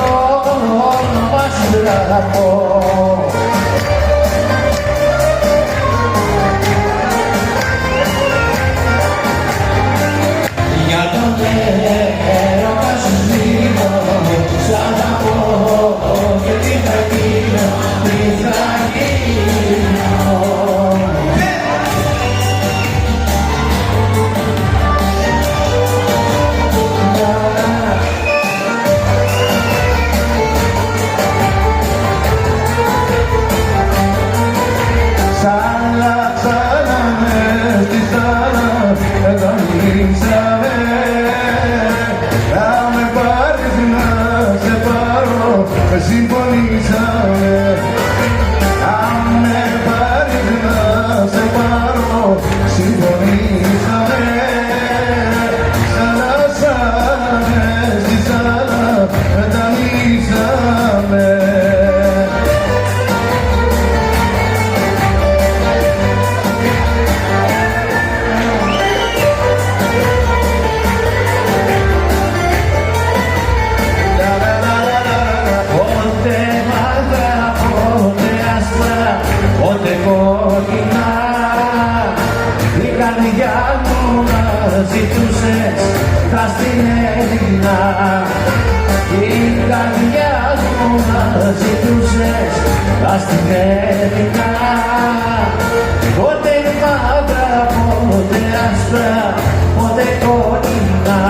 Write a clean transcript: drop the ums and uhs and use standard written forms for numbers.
το όνομα σου αγαπώ. Για τον έρωτα σου σβήνω, σ' αγαπώ και τι θα γίνω, τι θα γίνω. Συμφωνήσαμε, αν με πάρεις να σε πάρω, συμφωνήσαμε, σαλάσαμε, στη σάλα μετανήσαμε. Πότε κόκκινα η καρδιά μου να ζητούσες τα στην Έλληνα. Η καρδιά μου να ζητούσες τα στην Έλληνα. Πότε μαύρα, πότε άσπρα, πότε κόκκινα.